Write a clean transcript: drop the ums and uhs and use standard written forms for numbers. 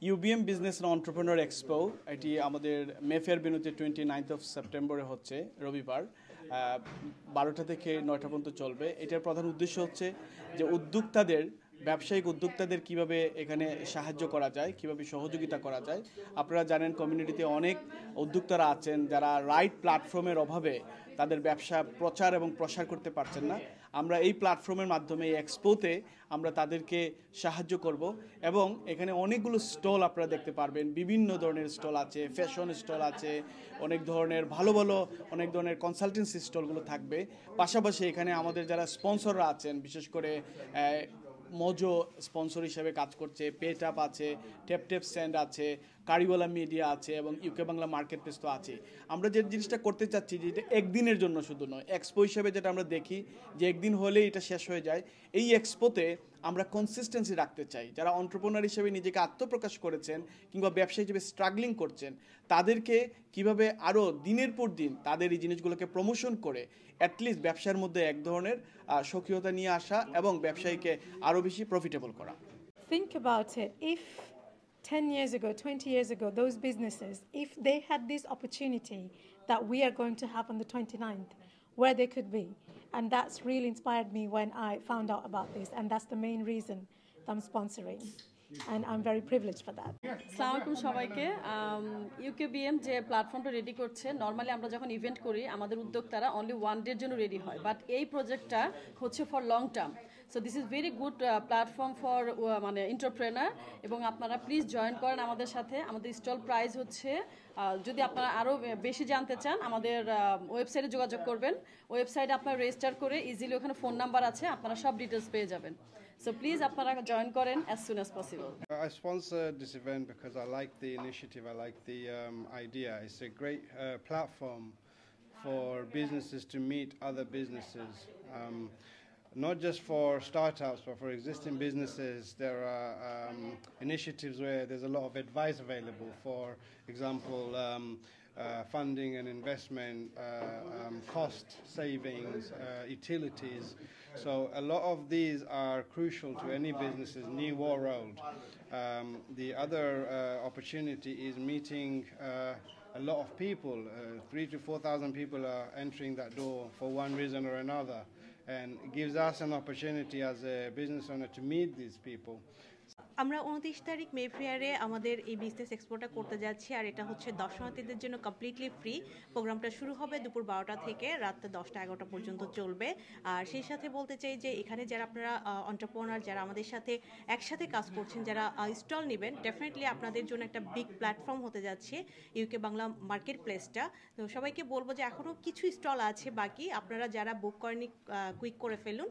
UBM business and entrepreneur expo এটি আমাদের Mayfair ভেন্যুতে 29th of সেপ্টেম্বরে হচ্ছে রবিবার 12টা থেকে 9টা পর্যন্ত চলবে। এটার প্রধান উদ্দেশ্য হচ্ছে যে ব্যবসায়িক উদ্যোক্তাদের কিভাবে এখানে সাহায্য করা যায়, কিভাবে সহযোগিতা করা যায়। আপনারা জানেন কমিউনিটিতে অনেক উদ্যোক্তারা আছেন যারা রাইট প্ল্যাটফর্মের অভাবে তাদের ব্যবসা প্রচার এবং প্রসার করতে পারছেন না। আমরা এই প্ল্যাটফর্মের মাধ্যমে এই এক্সপোতে আমরা তাদেরকে সাহায্য করব এবং এখানে অনেকগুলো স্টল আপনারা দেখতে পারবেন। বিভিন্ন ধরনের স্টল আছে, ফ্যাশন স্টল আছে, অনেক ধরনের কনসালটেন্সি স্টলগুলো থাকবে। পাশাপাশি এখানে আমাদের যারা স্পন্সররা আছেন, বিশেষ করে মজো স্পন্সর হিসেবে কাজ করছে, পেটআপ আছে, ট্যাপ স্যান্ড আছে, কারিওয়ালা মিডিয়া আছে এবং ইউকে বাংলা মার্কেট প্লেস তো আছে। আমরা যে জিনিসটা করতে চাচ্ছি যে এটা একদিনের জন্য শুধু নয়, এক্সপো হিসেবে যেটা আমরা দেখি যে একদিন হলেই এটা শেষ হয়ে যায়। এই এক্সপোতে আমরা কনসিস্টেন্সি রাখতে চাই। যারা এন্টারপ্রেনার হিসেবে নিজেকে আত্মপ্রকাশ করেছেন কিংবা ব্যবসা হিসেবে স্ট্রাগলিং করছেন, তাদেরকে কিভাবে আরও দিনের পর দিন তাদের এই জিনিসগুলোকে প্রমোশন করে অ্যাটলিস্ট ব্যবসার মধ্যে এক ধরনের সক্রিয়তা নিয়ে আসা এবং ব্যবসায়ীকে আরও বেশি প্রফিটেবল করা। Think about it. If 10 years ago, 20 years ago, those businesses, if they had this opportunity that we are going to have on the 29th, where they could be. And that's really inspired me when I found out about this. And that's the main reason that I'm sponsoring. And I'm very privileged for that. আসসালামু আলাইকুম সবাইকে। ইউকেবিএম যে প্ল্যাটফর্মটা ready করছে, normally আমরা যখন event করি আমাদের উদ্যোক্তারা অনলি 1 ডের জন্য রেডি হয়, বাট এই প্রজেক্টটা হচ্ছে for long term. So this is very good platform for মানে এন্টারপ্রেনার, এবং আপনারা প্লিজ জয়েন করেন আমাদের সাথে। আমাদের স্টল প্রাইস হচ্ছে, যদি আপনারা আরও বেশি জানতে চান আমাদের ওয়েবসাইটে যোগাযোগ করবেন। ওয়েবসাইটে আপনারা রেজিস্টার করে ইজিলি ওখানে ফোন নাম্বার আছে, আপনারা সব ডিটেলস পেয়ে যাবেন। So please আপনারা জয়েন করেন as soon as possible. I sponsored this event because I like the initiative, I like the idea. It's a great platform for businesses to meet other businesses. Not just for startups, but for existing businesses. There are initiatives where there's a lot of advice available. For example, funding and investment, cost savings, utilities. So a lot of these are crucial to any business's new or old. The other opportunity is meeting a lot of people. 3,000 to 4,000 people are entering that door for one reason or another, and it gives us an opportunity as a business owner to meet these people. আমরা 29 তারিখ মে ফেয়ারে আমাদের এই business এক্সপোটা করতে যাচ্ছি, আর এটা হচ্ছে দর্শনার্থীদের জন্য কমপ্লিটলি ফ্রি। প্রোগ্রামটা শুরু হবে দুপুর 12টা থেকে রাত 10টা 11টা পর্যন্ত চলবে। আর সেই সাথে বলতে চাই যে এখানে যারা আপনারা এন্টারপ্রেনার যারা আমাদের সাথে একসাথে কাজ করছেন, যারা স্টল নেবেন, ডেফিনেটলি আপনাদের জন্য একটা বিগ প্ল্যাটফর্ম হতে যাচ্ছে ইউকে বাংলা মার্কেট প্লেসটা। তো সবাইকে বলবো যে এখনও কিছু স্টল আছে বাকি, আপনারা যারা বুক করেনি কুইক করে ফেলুন।